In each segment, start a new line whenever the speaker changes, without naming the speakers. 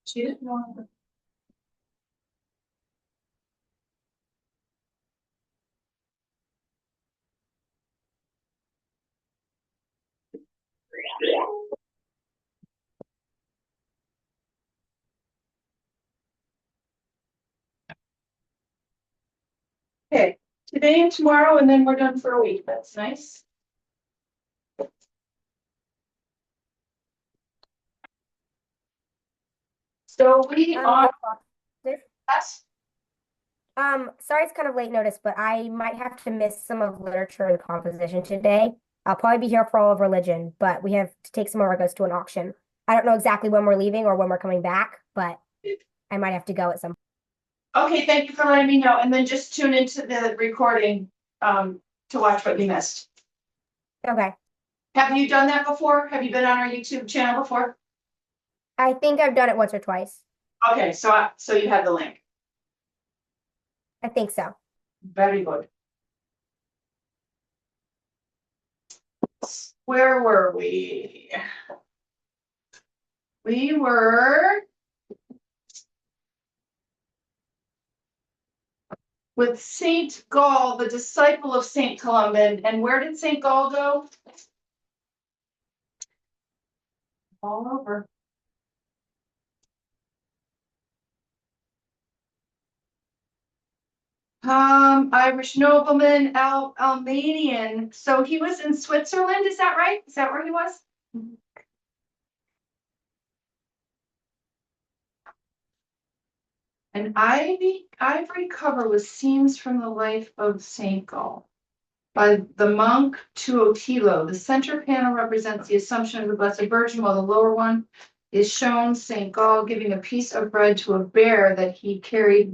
She didn't know. Okay, today and tomorrow, and then we're done for a week. That's nice. So we are. Yes.
Sorry it's kind of late notice, but I might have to miss some of literature and composition today. I'll probably be here for all of religion, but we have to take some of our goes to an auction. I don't know exactly when we're leaving or when we're coming back, but I might have to go at some.
Okay, thank you for letting me know, and then just tune into the recording to watch what you missed.
Okay.
Have you done that before? Have you been on our YouTube channel before?
I think I've done it once or twice.
Okay, so you have the link.
I think so.
Very good. Where were we? We were with Saint Gall, the disciple of Saint Columban. And where did Saint Gall go? All over. Irish nobleman, Almanian. So he was in Switzerland, is that right? Is that where he was? An ivory cover with scenes from the life of Saint Gall by the monk Tuotilo. The center panel represents the Assumption of the Blessed Virgin, while the lower one is shown Saint Gall giving a piece of bread to a bear that had carried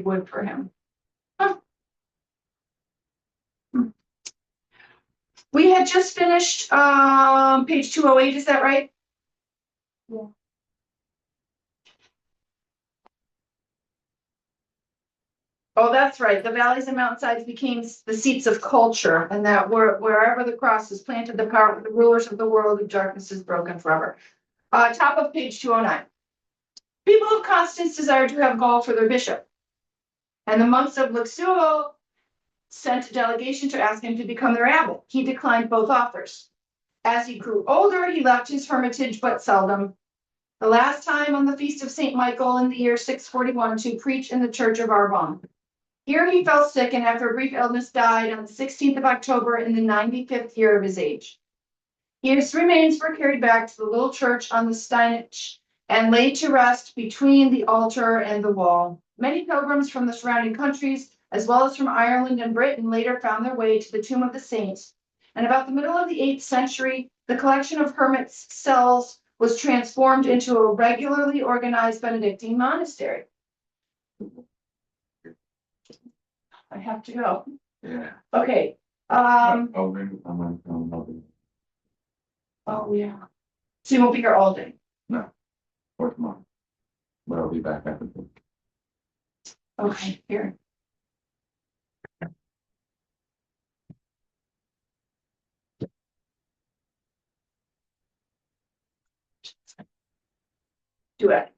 wood for him. Huh. We had just finished page 208, is that right? Yeah. Oh, that's right. The valleys and mountainsides became the seats of culture, and that wherever the cross is planted, the power of the rulers of the world of darkness is broken forever. Top of page 209. People of Constance desired to have Gall for their bishop, and the monks of Lixoul sent a delegation to ask him to become their abbot. He declined both offers. As he grew older, he left his hermitage but seldom. The last time on the feast of St. Michael in the year 641 to preach in the church of Arbonne. Here he fell sick and after a brief illness died on the 16th of October in the 95th year of his age. His remains were carried back to the little church on the Steinitz and laid to rest between the altar and the wall. Many pilgrims from the surrounding countries, as well as from Ireland and Britain, later found their way to the tomb of the saint. And about the middle of the 8th century, the collection of hermits' cells was transformed into a regularly organized Benedictine monastery. I have to go.
Yeah.
Okay. Oh yeah. So you won't be here all day.
No. Or tomorrow. But I'll be back after the book.
Okay, here. Do it.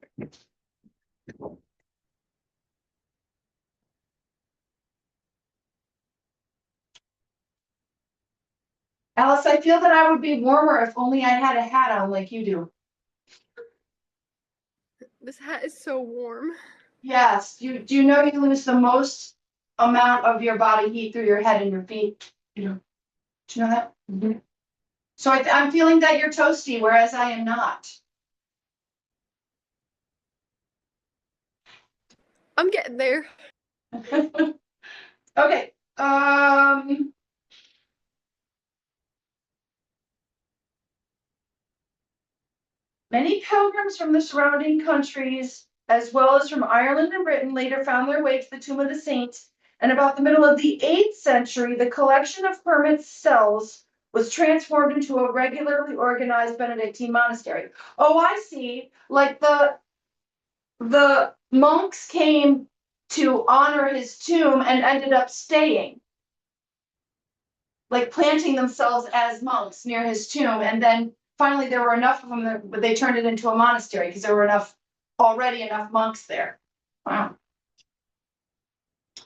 Alice, I feel that I would be warmer if only I had a hat on like you do.
This hat is so warm.
Yes. Do you know you lose the most amount of your body heat through your head and your feet? You know. Do you know that? Mm-hmm. So I'm feeling that you're toasty, whereas I am not.
I'm getting there.
Okay. Many pilgrims from the surrounding countries, as well as from Ireland and Britain, later found their way to the tomb of the saint. And about the middle of the 8th century, the collection of hermits' cells was transformed into a regularly organized Benedictine monastery. Oh, I see. Like the monks came to honor his tomb and ended up staying. Like planting themselves as monks near his tomb, and then finally there were enough of them that they turned it into a monastery because there were already enough monks there. Wow.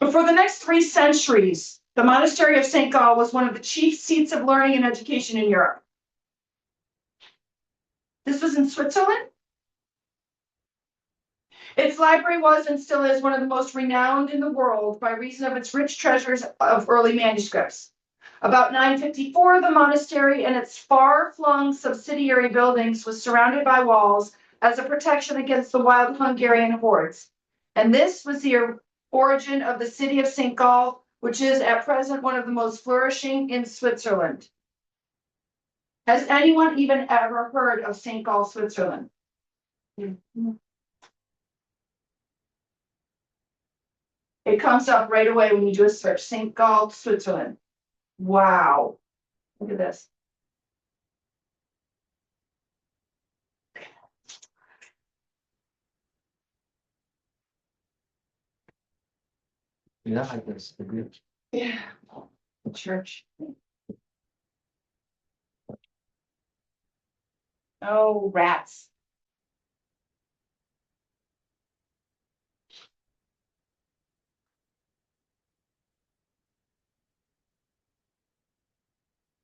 But for the next 3 centuries, the monastery of St. Gall was one of the chief seats of learning and education in Europe. This was in Switzerland. Its library was and still is one of the most renowned in the world by reason of its rich treasures of early manuscripts. About 954, the monastery and its far-flung subsidiary buildings was surrounded by walls as a protection against the wild Hungarian hordes. And this was the origin of the city of St. Gall, which is at present one of the most flourishing in Switzerland. Has anyone even ever heard of St. Gall, Switzerland? It comes up right away when you do a search, St. Gall, Switzerland. Wow. Look at this.
Yeah, I guess, the good.
Yeah. The church. Oh, rats.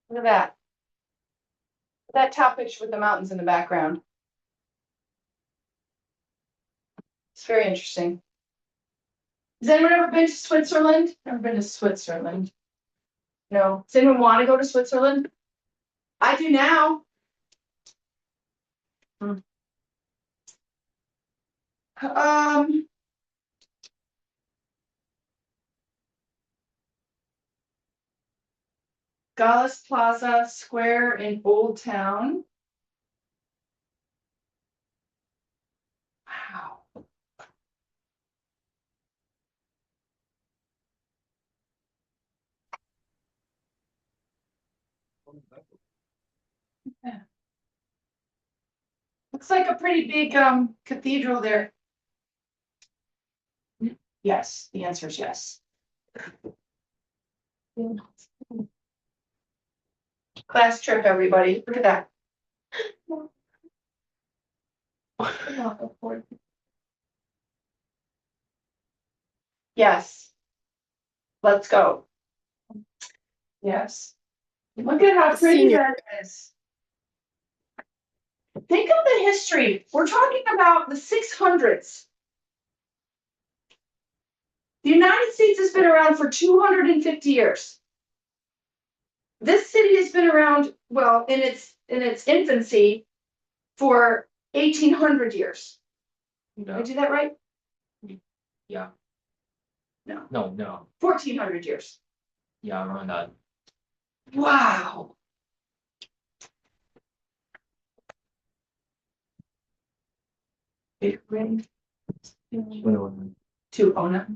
Look at that. That top picture with the mountains in the background. It's very interesting. Has anyone ever been to Switzerland? Never been to Switzerland. No. Does anyone want to go to Switzerland? I do now. Gallus Plaza Square in Old Town. Wow. Yeah. Looks like a pretty big cathedral there. Yes, the answer is yes. Class trip, everybody. Look at that. Yes. Let's go. Yes. Look at how pretty
Senior.
that is. Think of the history. We're talking about the 600s. The United States has been around for 250 years. This city has been around, well, in its infancy for 1800 years. Did I do that right?
Yeah.
No.
No.
1400 years.
Yeah, around that.
Wow. Ready? To Ona.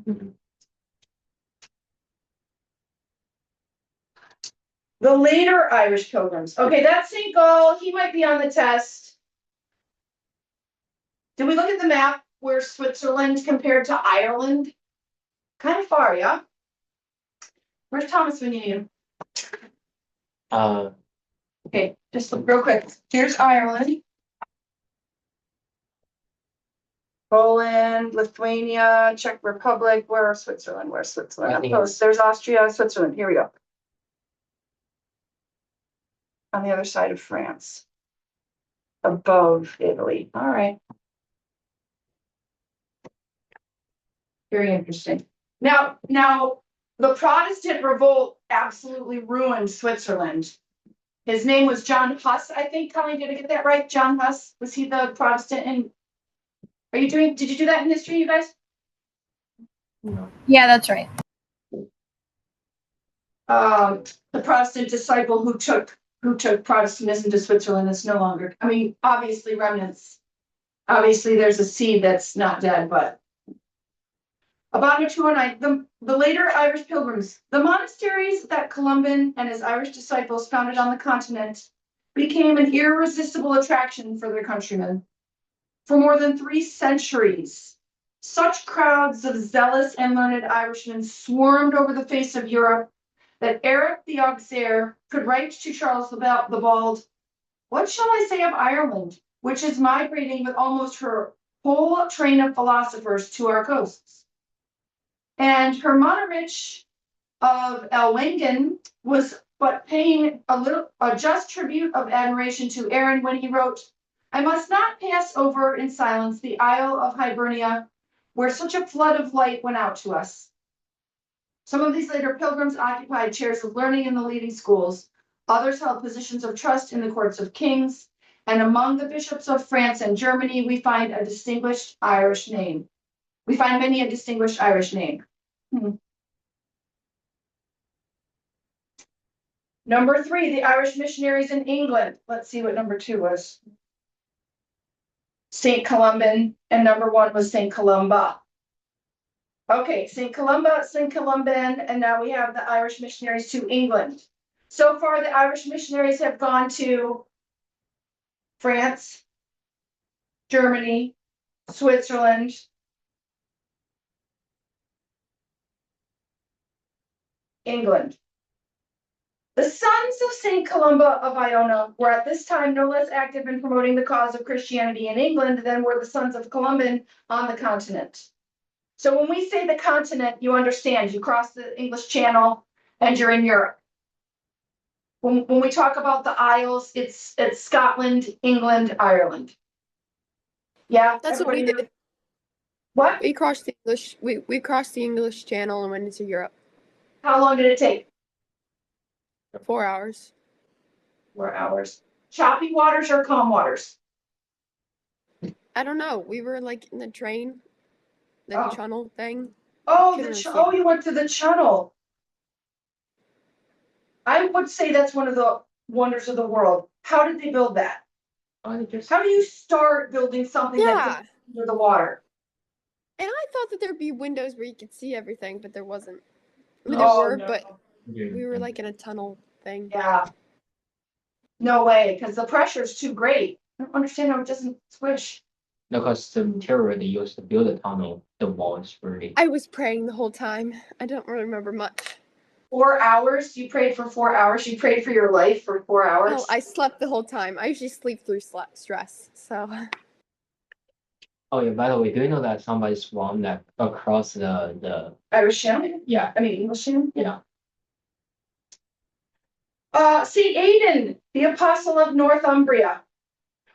The later Irish pilgrims. Okay, that's St. Gall. He might be on the test. Did we look at the map where Switzerland compared to Ireland? Kind of far, yeah? Where's Thomas when you need him? Okay, just look real quick. Here's Ireland. Poland, Lithuania, Czech Republic. Where's Switzerland? Where's Switzerland?
I
Up
think
close. There's Austria, Switzerland. Here we go. On the other side of France. Above Italy. All right. Very interesting. Now, the Protestant revolt absolutely ruined Switzerland. His name was John Huss, I think. Colleen, did I get that right? John Huss? Was he the Protestant? And did you do that in history, you guys?
No.
Yeah, that's right.
The Protestant disciple who took Protestantism to Switzerland is no longer, I mean, obviously remnants. Obviously, there's a seed that's not dead, but about 209, the later Irish pilgrims, the monasteries that Columban and his Irish disciples founded on the continent became an irresistible attraction for their countrymen. For more than 3 centuries, such crowds of zealous and learned Irishmen swarmed over the face of Europe that Eric the Auxerre could write to Charles the Bald, What shall I say of Ireland, which is migrating with almost her whole train of philosophers to our coasts? And Hermanrich of Elwangen was but paying a just tribute of admiration to Aaron when he wrote, I must not pass over in silence the Isle of Hibernia, where such a flood of light went out to us. Some of these later pilgrims occupied chairs of learning in the leading schools. Others held positions of trust in the courts of kings. And among the bishops of France and Germany, we find a distinguished Irish name. We find many a distinguished Irish name. Number 3, the Irish missionaries in England. Let's see what number 2 was. St. Columban, and number 1 was St. Columba. Okay, St. Columba, St. Columban, and now we have the Irish missionaries to England. So far, the Irish missionaries have gone to France, Germany, Switzerland, England. The sons of St. Columba of Iona were at this time no less active in promoting the cause of Christianity in England than were the sons of Columban on the continent. So when we say the continent, you understand, you cross the English Channel and you're in Europe. When we talk about the Isles, it's Scotland, England, Ireland. Yeah,
That's what we
everybody-
did.
What?
We crossed the English. We crossed the English Channel and went into Europe.
How long did it take?
4 hours.
4 hours. Choppy waters or calm waters?
I don't know. We were like in the train, the
Oh.
channel thing.
Oh,
Couldn't really see.
oh, you went to the Channel. I would say that's one of the wonders of the world. How did they build that?
Oh, they just
How do you start building something
Yeah.
that's under the water?
And I thought that there'd be windows where you could see everything, but there wasn't. I mean,
Oh,
there were,
no.
but we were like in a tunnel thing.
Yeah. No way, because the pressure's too great. I don't understand how it doesn't squish.
because the material they used to build the tunnel, the walls really.
I was praying the whole time. I don't really remember much.
4 hours? You prayed for 4 hours? You prayed for your life for 4 hours?
Oh, I slept the whole time. I usually sleep through stress. So
Oh yeah, by the way, do you know that somebody swam that across the
Irish Channel?
yeah,
I mean, English Channel?
yeah.
St. Aidan, the apostle of Northumbria.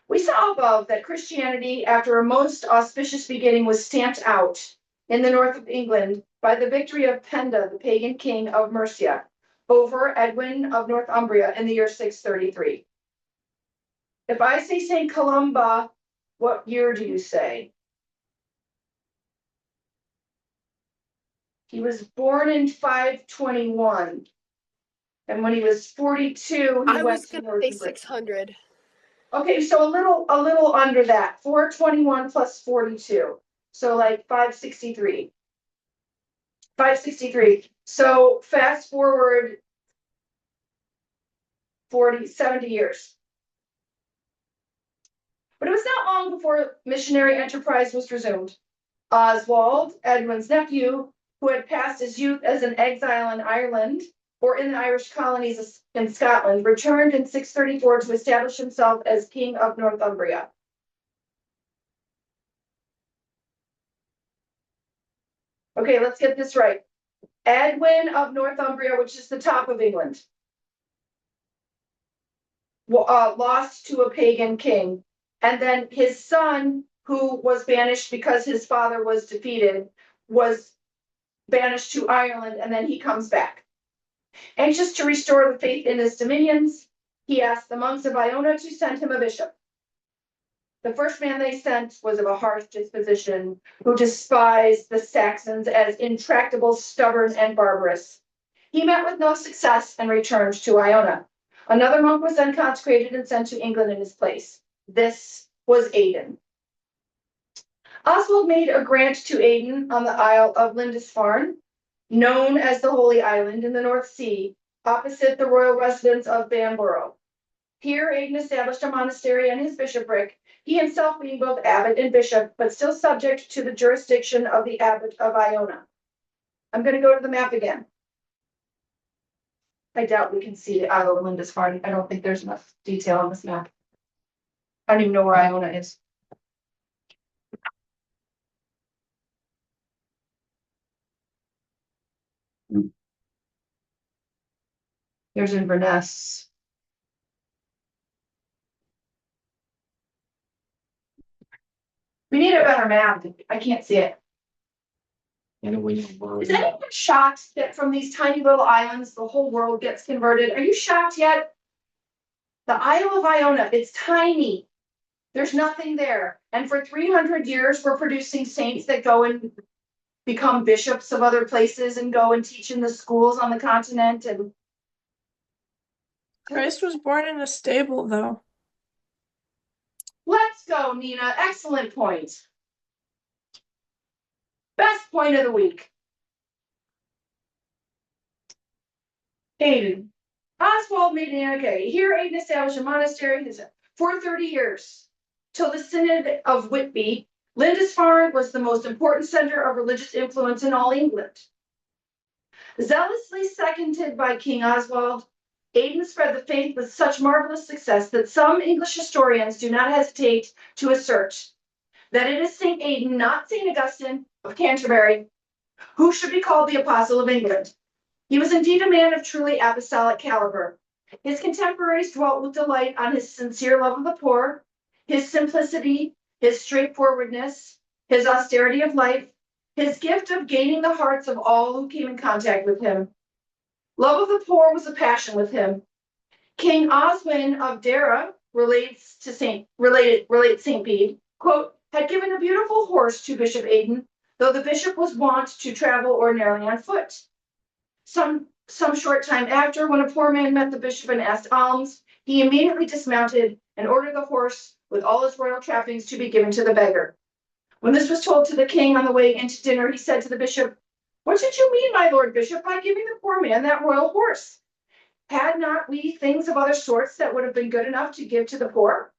We saw above that Christianity, after a most auspicious beginning, was stamped out in the north of England by the victory of Penda, the pagan king of Mercia, over Edwin of Northumbria in the year 633. If I say St. Columba, what year do you say? He was born in 521. And when he was 42, he
I
went
was
to
gonna say
Northumbria.
600.
Okay, so a little under that, 421 plus 42, so like 563. 563, so fast forward 70 years. But it was not long before missionary enterprise was resumed. Oswald, Edwin's nephew, who had passed his youth as an exile in Ireland, or in the Irish colonies in Scotland, returned in 634 to establish himself as king of Northumbria. Okay, let's get this right. Edwin of Northumbria, which is the top of England, lost to a pagan king. And then his son, who was banished because his father was defeated, was banished to Ireland, and then he comes back. Anxious to restore the faith in his dominions, he asked the monks of Iona to send him a bishop. The first man they sent was of a harsh disposition, who despised the Saxons as intractable, stubborn, and barbarous. He met with no success and returned to Iona. Another monk was then consecrated and sent to England in his place. This was Aidan. Oswald made a grant to Aidan on the Isle of Lindisfarne, known as the Holy Island in the North Sea, opposite the royal residence of Bamborough. Here Aidan established a monastery and his bishopric, he himself being both abbot and bishop, but still subject to the jurisdiction of the abbot of Iona. I'm going to go to the map again. I doubt we can see the Isle of Lindisfarne. I don't think there's enough detail on this map. I don't even know where Iona is. There's Inverness. We need a better map. I can't see it.
And when you were.
Is anyone shocked that from these tiny little islands, the whole world gets converted? Are you shocked yet? The Isle of Iona, it's tiny. There's nothing there. And for 300 years, we're producing saints that go and become bishops of other places and go and teach in the schools on the continent. And
Christ was born in a stable, though.
let's go, Nina. Excellent point. Best point of the week. Aiden. Oswald made an okay. Here, Aiden established a monastery for 30 years. Till the Synod of Whitby, Lindisfarne was the most important center of religious influence in all England. Zealously seconded by King Oswald, Aidan spread the faith with such marvelous success that some English historians do not hesitate to assert that it is St. Aidan, not St. Augustine of Canterbury, who should be called the Apostle of England. He was indeed a man of truly apostolic caliber. His contemporaries dwelt with delight on his sincere love of the poor, his simplicity, his straightforwardness, his austerity of life, his gift of gaining the hearts of all who came in contact with him. Love of the poor was a passion with him. King Oswin of Dara relates St. Bede, quote, had given a beautiful horse to Bishop Aidan, though the bishop was wont to travel ordinarily on foot. Some short time after, when a poor man met the bishop and asked alms, he immediately dismounted and ordered the horse with all his royal trappings to be given to the beggar. When this was told to the king on the way into dinner, he said to the bishop, "What did you mean, my lord bishop, by giving the poor man that royal horse? Had not we things of other sorts that would have been good enough to give to the poor?"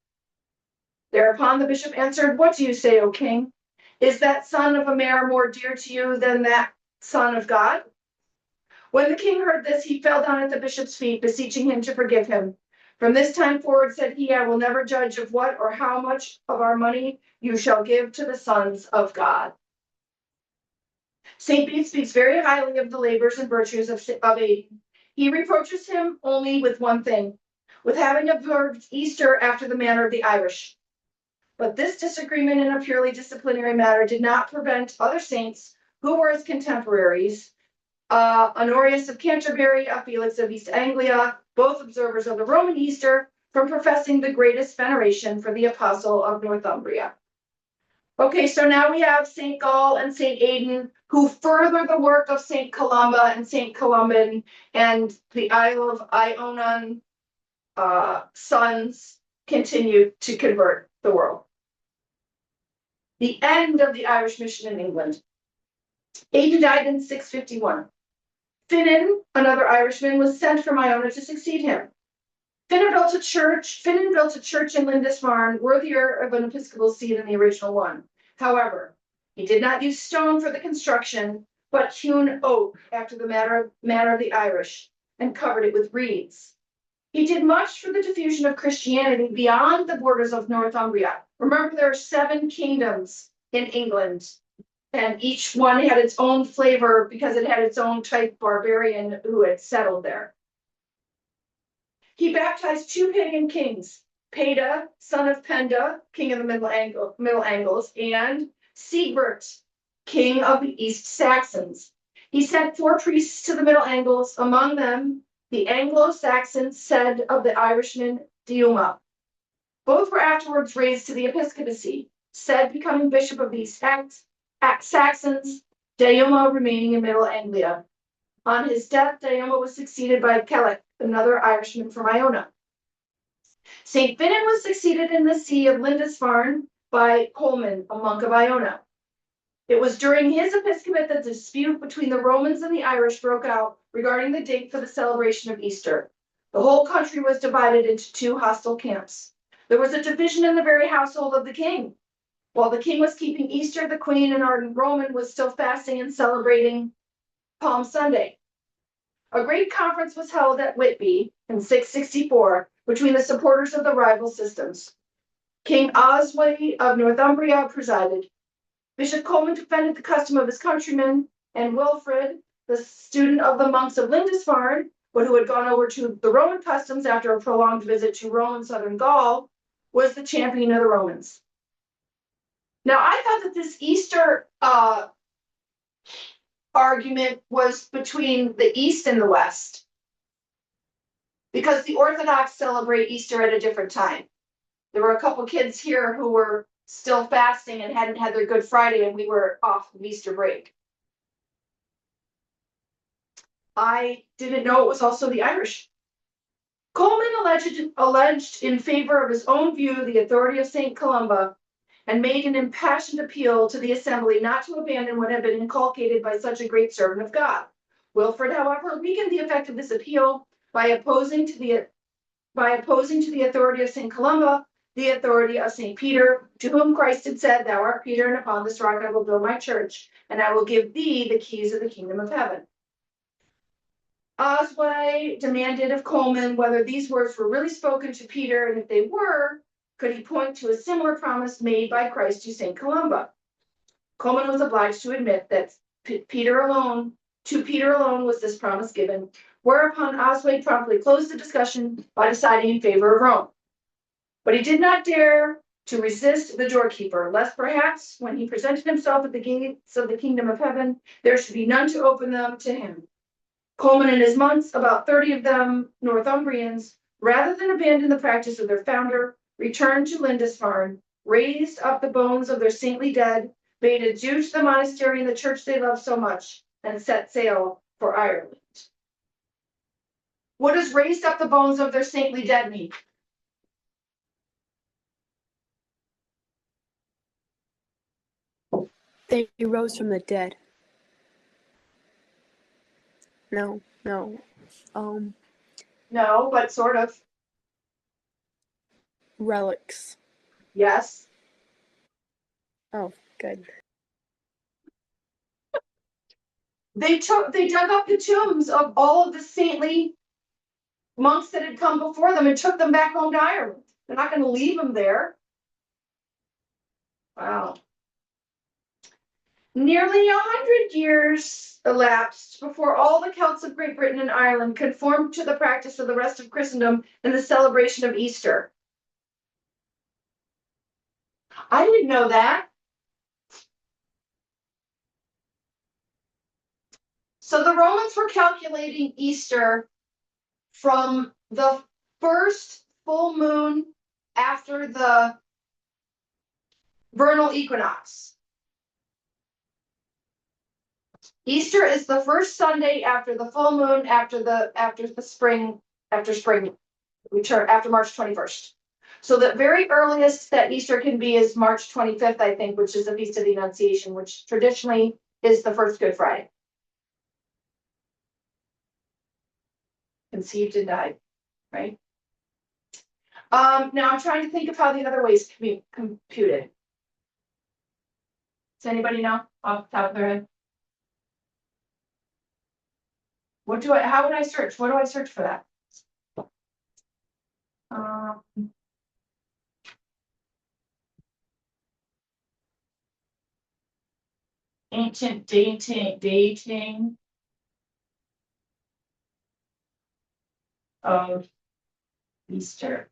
Thereupon the bishop answered, "What do you say, O king? Is that son of a mare more dear to you than that son of God?" When the king heard this, he fell down at the bishop's feet, beseeching him to forgive him. "From this time forward," said he, "I will never judge of what or how much of our money you shall give to the sons of God." St. Bede speaks very highly of the labors and virtues of Aidan. He reproaches him only with one thing, with having observed Easter after the manner of the Irish. But this disagreement in a purely disciplinary matter did not prevent other saints who were his contemporaries, Honorius of Canterbury, Felix of East Anglia, both observers of the Roman Easter, from professing the greatest veneration for the Apostle of Northumbria. Okay, so now we have St. Gall and St. Aidan, who further the work of St. Columba and St. Columban, and the Isle of Iona sons continued to convert the world. The end of the Irish mission in England. Aidan died in 651. Finan, another Irishman, was sent from Iona to succeed him. Finan built a church in Lindisfarne, worthier of an episcopal seat than the original one. However, he did not use stone for the construction, but hewn oak after the manner of the Irish, and covered it with reeds. He did much for the diffusion of Christianity beyond the borders of Northumbria. Remember, there are 7 kingdoms in England, and each one had its own flavor because it had its own type barbarian who had settled there. He baptized 2 pagan kings, Peda, son of Penda, king of the Middle Angles, and Sigebert, king of the East Saxons. He sent 4 priests to the Middle Angles, among them the Anglo-Saxons said of the Irishman Diuma. Both were afterwards raised to the episcopacy, said becoming bishop of the Saxons, Diuma remaining in Middle Anglia. On his death, Diuma was succeeded by Kellic, another Irishman from Iona. St. Finan was succeeded in the see of Lindisfarne by Colman, a monk of Iona. It was during his episcopate that the dispute between the Romans and the Irish broke out regarding the date for the celebration of Easter. The whole country was divided into 2 hostile camps. There was a division in the very household of the king. While the king was keeping Easter, the queen, an ardent Roman, was still fasting and celebrating Palm Sunday. A great conference was held at Whitby in 664 between the supporters of the rival systems. King Oswy of Northumbria presided. Bishop Coleman defended the custom of his countrymen, and Wilfrid, the student of the monks of Lindisfarne, but who had gone over to the Roman customs after a prolonged visit to Rome and southern Gaul, was the champion of the Romans. Now, I thought that this Easter argument was between the East and the West, because the Orthodox celebrate Easter at a different time. There were a couple kids here who were still fasting and hadn't had their Good Friday, and we were off of Easter break. I didn't know it was also the Irish. Coleman alleged in favor of his own view the authority of St. Columba, and made an impassioned appeal to the assembly not to abandon what had been inculcated by such a great servant of God. Wilfrid, however, weakened the effect of this appeal by opposing to the authority of St. Columba the authority of St. Peter, to whom Christ had said, "Thou art Peter, and upon this rock I will build my church, and I will give thee the keys of the kingdom of heaven." Oswy demanded of Coleman whether these words were really spoken to Peter, and if they were, could he point to a similar promise made by Christ to St. Columba? Coleman was obliged to admit that to Peter alone was this promise given, whereupon Oswy promptly closed the discussion by deciding in favor of Rome. But he did not dare to resist the doorkeeper, lest perhaps, when he presented himself at the gates of the kingdom of heaven, there should be none to open them to him. Coleman and his monks, about 30 of them Northumbrians, rather than abandon the practice of their founder, returned to Lindisfarne, raised up the bones of their saintly dead, bade adieu to the monastery and the church they loved so much, and set sail for Ireland. What does raised up the bones of their saintly dead mean?
They rose from the dead. No.
No, but sort of.
Relics.
Yes.
Oh, good.
They dug up the tombs of all of the saintly monks that had come before them and took them back home to Ireland. They're not going to leave them there. Wow. Nearly 100 years elapsed before all the Celts of Great Britain and Ireland conformed to the practice of the rest of Christendom in the celebration of Easter. I didn't know that. So the Romans were calculating Easter from the first full moon after the vernal equinox. Easter is the first Sunday after the full moon, after spring return, after March 21st. So the very earliest that Easter can be is March 25th, I think, which is the Feast of the Annunciation, which traditionally is the first Good Friday. Conceived and died, right? Now I'm trying to think of how the other ways can be computed. Does anybody know off the top of their head? How would I search? What do I search for that? Ancient dating of Easter.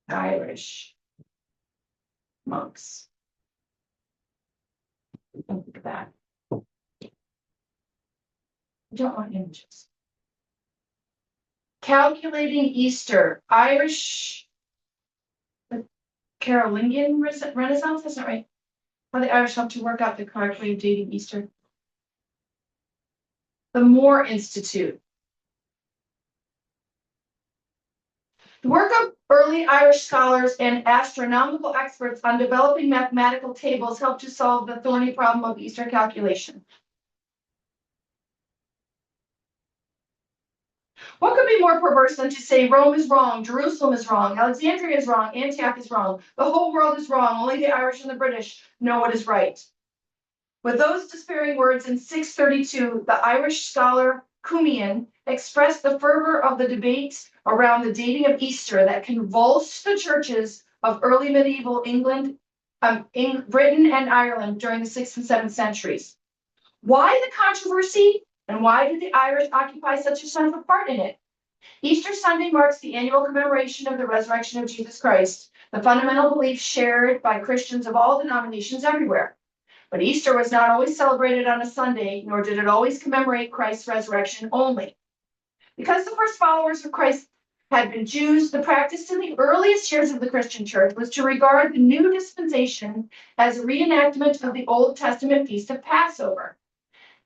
Irish monks. Look at that. I don't want images. Calculating Easter. Irish Carolingian Renaissance, isn't that right? How the Irish helped to work out the correct way of dating Easter. The Moore Institute. The work of early Irish scholars and astronomical experts on developing mathematical tables helped to solve the thorny problem of Easter calculation. What could be more perverse than to say Rome is wrong, Jerusalem is wrong, Alexandria is wrong, Antioch is wrong, the whole world is wrong, only the Irish and the British know what is right. With those despairing words in 632, the Irish scholar Cumian expressed the fervor of the debates around the dating of Easter that convulsed the churches of early medieval England, in Britain and Ireland during the 6th and 7th centuries. Why the controversy, and why did the Irish occupy such a central part in it? Easter Sunday marks the annual commemoration of the resurrection of Jesus Christ, the fundamental belief shared by Christians of all denominations everywhere. But Easter was not always celebrated on a Sunday, nor did it always commemorate Christ's resurrection only. Because the first followers of Christ had been Jews, the practice in the earliest years of the Christian church was to regard the new dispensation as a reenactment of the Old Testament feast of Passover.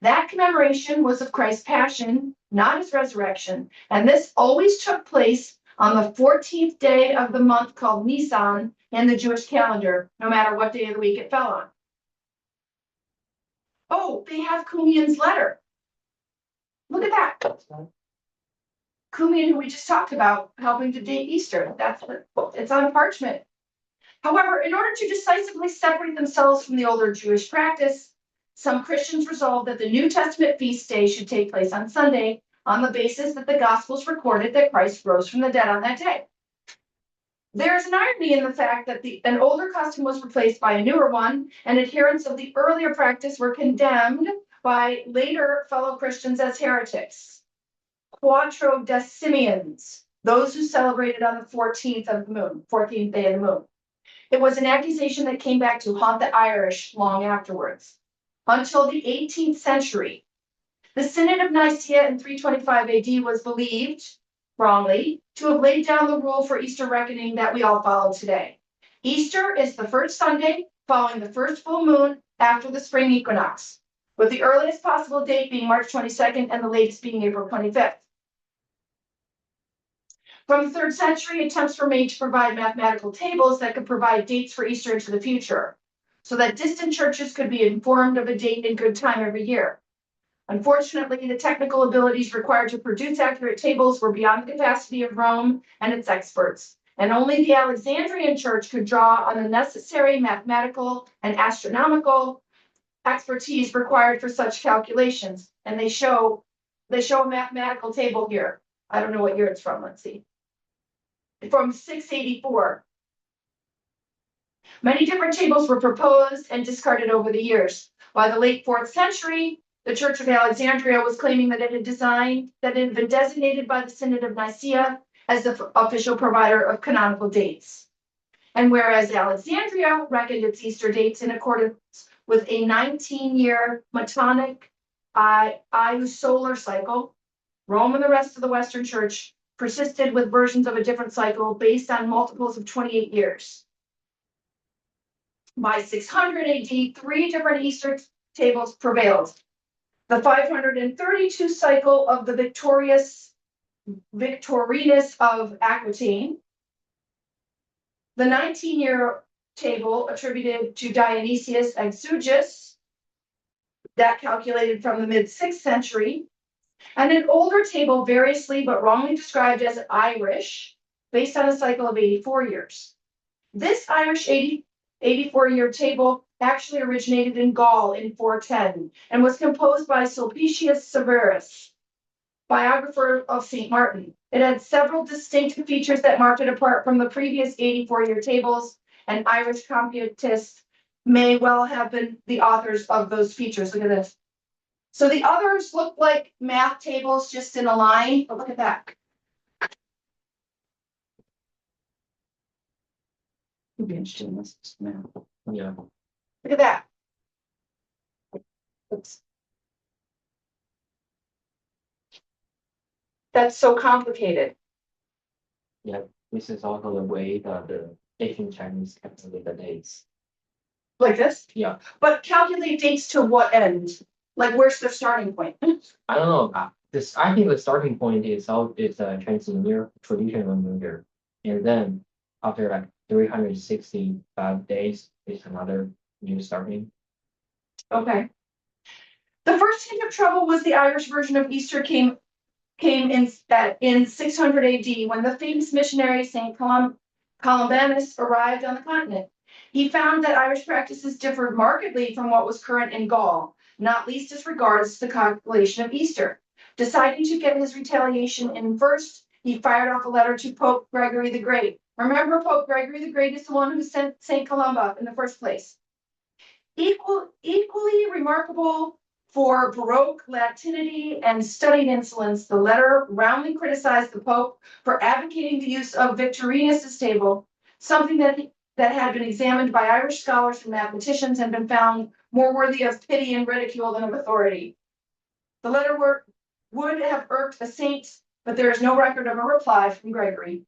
That commemoration was of Christ's passion, not his resurrection, and this always took place on the 14th day of the month called Nisan in the Jewish calendar, no matter what day of the week it fell on. Oh, they have Kumian's letter. Look at that. Kumian, who we just talked about, helping to date Easter. That's what it's on parchment. However, in order to decisively separate themselves from the older Jewish practice, some Christians resolved that the New Testament feast day should take place on Sunday on the basis that the Gospels recorded that Christ rose from the dead on that day. There is an irony in the fact that an older custom was replaced by a newer one, and adherents of the earlier practice were condemned by later fellow Christians as heretics. Quattrodecimians, those who celebrated on the 14th of the moon, 14th day of the moon. It was an accusation that came back to haunt the Irish long afterwards. Until the 18th century, the Synod of Nicaea in 325 AD was believed, wrongly, to have laid down the rule for Easter reckoning that we all follow today. Easter is the first Sunday following the first full moon after the spring equinox, with the earliest possible date being March 22nd and the latest being April 25th. From the 3rd century, attempts were made to provide mathematical tables that could provide dates for Easter into the future, so that distant churches could be informed of a date in good time every year. Unfortunately, the technical abilities required to produce accurate tables were beyond the capacity of Rome and its experts, and only the Alexandrian church could draw on the necessary mathematical and astronomical expertise required for such calculations. And they show a mathematical table here. I don't know what year it's from, let's see. From 684. Many different tables were proposed and discarded over the years. By the late 4th century, the Church of Alexandria was claiming that it had been designated by the Synod of Nicaea as the official provider of canonical dates. And whereas Alexandria reckoned its Easter dates in accordance with a 19-year Metonic solar cycle, Rome and the rest of the Western Church persisted with versions of a different cycle based on multiples of 28 years. By 600 AD, 3 different Easter tables prevailed. The 532 cycle of the Victorinus of Aquitaine, the 19-year table attributed to Dionysius Exiguus, that calculated from the mid-6th century, and an older table variously but wrongly described as Irish, based on a cycle of 84 years. This Irish 84-year table actually originated in Gaul in 410 and was composed by Sulpicius Severus, biographer of St. Martin. It had several distinctive features that marked it apart from the previous 84-year tables, and Irish computists may well have been the authors of those features. Look at this. So the others look like math tables just in a line, but look at that. You'd be interested in this now.
Yeah.
Look at that. Oops. That's so complicated.
Yeah. This is also the way that the ancient Chinese calculate the dates.
Like this?
Yeah.
But calculate dates to what end? Like, where's the starting point?
I don't know. I think the starting point is a Chinese New Year, traditional New Year, and then after like 365 days is another new starting.
Okay. The first hint of trouble was the Irish version of Easter came in 600 AD when the famous missionary Saint Columbanus arrived on the continent. He found that Irish practices differed markedly from what was current in Gaul, not least as regards the calculation of Easter. Deciding to get his retaliation in first, he fired off a letter to Pope Gregory the Great. Remember, Pope Gregory the Great is the one who sent Saint Columba in the first place. Equally remarkable for Baroque Latinity and studied insolence, the letter roundly criticized the Pope for advocating the use of Victorinus' table, something that had been examined by Irish scholars and mathematicians and been found more worthy of pity and ridicule than of authority. The letter would have irked a saint, but there is no record of a reply from Gregory.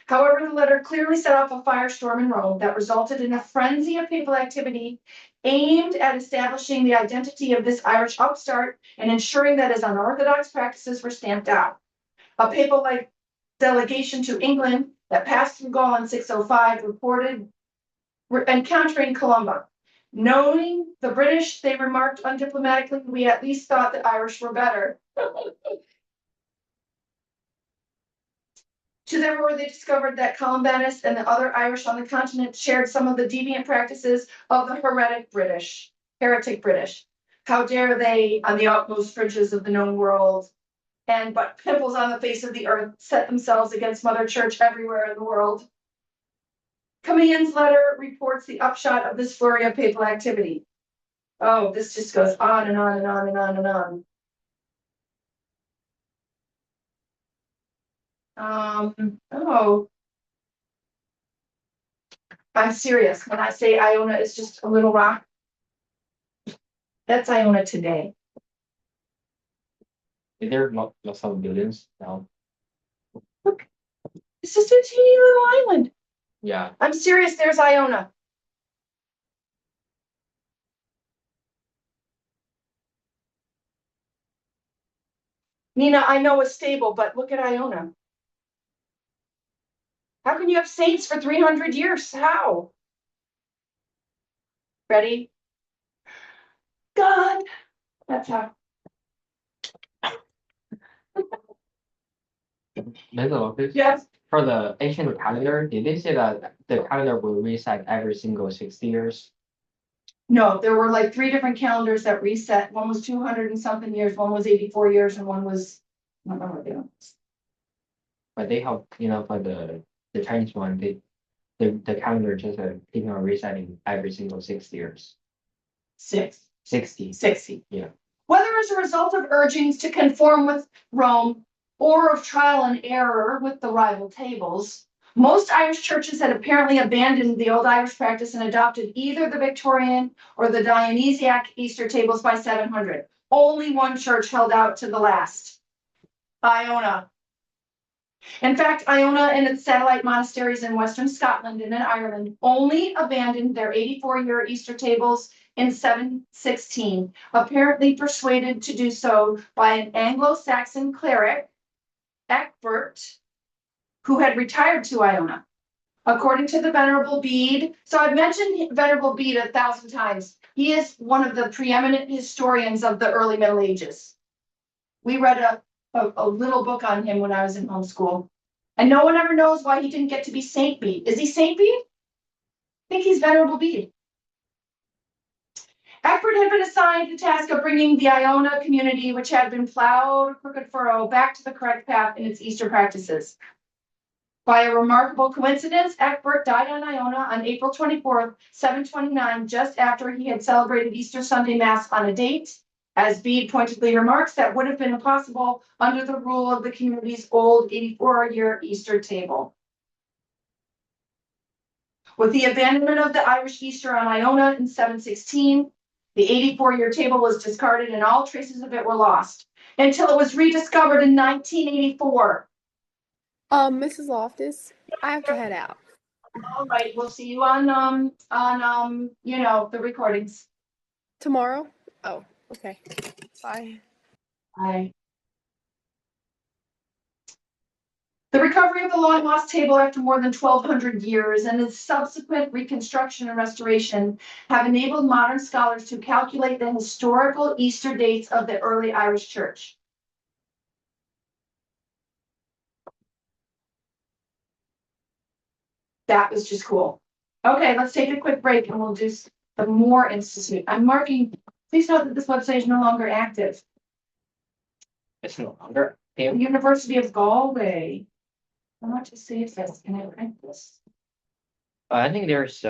However, the letter clearly set off a firestorm in Rome that resulted in a frenzy of papal activity aimed at establishing the identity of this Irish upstart and ensuring that his unorthodox practices were stamped out. A papal delegation to England that passed through Gaul in 605 reported encountering Columba. Knowing the British, they remarked undiplomatically, we at least thought the Irish were better. To their horror, they discovered that Columbanus and the other Irish on the continent shared some of the deviant practices of the heretic British. How dare they, on the utmost fringes of the known world, and but pimples on the face of the earth, set themselves against Mother Church everywhere in the world. Commian's letter reports the upshot of this flurry of papal activity. Oh, this just goes on and on and on and on and on. Oh. I'm serious. When I say Iona is just a little rock, that's Iona today.
Is there lots of buildings now?
Look, it's just a teeny little island.
Yeah,
I'm serious, there's Iona. Nina, I know it's stable, but look at Iona. How can you have saints for 300 years? How? Ready? God. That's how.
middle office.
Yes.
For the ancient calendar, did they say that the calendar will reset every single 60 years?
No, there were like 3 different calendars that reset. One was 200 and something years, one was 84 years, and one was, I don't know what they are.
But they have, for the Chinese one, the calendar just keep on resetting every single 6 years. 60.
60.
Yeah.
Whether as a result of urgings to conform with Rome or of trial and error with the rival tables, most Irish churches had apparently abandoned the old Irish practice and adopted either the Victorian or the Dionysiac Easter tables by 700. Only one church held out to the last. Iona. In fact, Iona and its satellite monasteries in Western Scotland and in Ireland only abandoned their 84-year Easter tables in 716, apparently persuaded to do so by an Anglo-Saxon cleric, Ecgbert, who had retired to Iona. According to the Venerable Bede, so I've mentioned Venerable Bede 1,000 times. He is one of the preeminent historians of the early Middle Ages. We read a little book on him when I was in homeschool. And no one ever knows why he didn't get to be Saint Bede. Is he Saint Bede? I think he's Venerable Bede. Ecgbert had been assigned the task of bringing the Iona community, which had been plowed a crooked furrow, back to the correct path in its Easter practices. By a remarkable coincidence, Ecgbert died on Iona on April 24th, 729, just after he had celebrated Easter Sunday Mass on a date, as Bede pointedly remarks, that would have been impossible under the rule of the community's old 84-year Easter table. With the abandonment of the Irish Easter on Iona in 716, the 84-year table was discarded and all traces of it were lost until it was rediscovered in 1984.
Mrs. Loftus, I have to head out.
All right, we'll see you on the recordings.
Tomorrow? Oh, okay. Bye.
Bye. The recovery of the long lost table after more than 1,200 years and its subsequent reconstruction and restoration have enabled modern scholars to calculate the historical Easter dates of the early Irish Church. That was just cool. Okay, let's take a quick break and we'll do the Moore Institute. I'm marking, please note that this website is no longer active.
It's no longer.
University of Galway. I want to see if that's, can I print this?
I think there's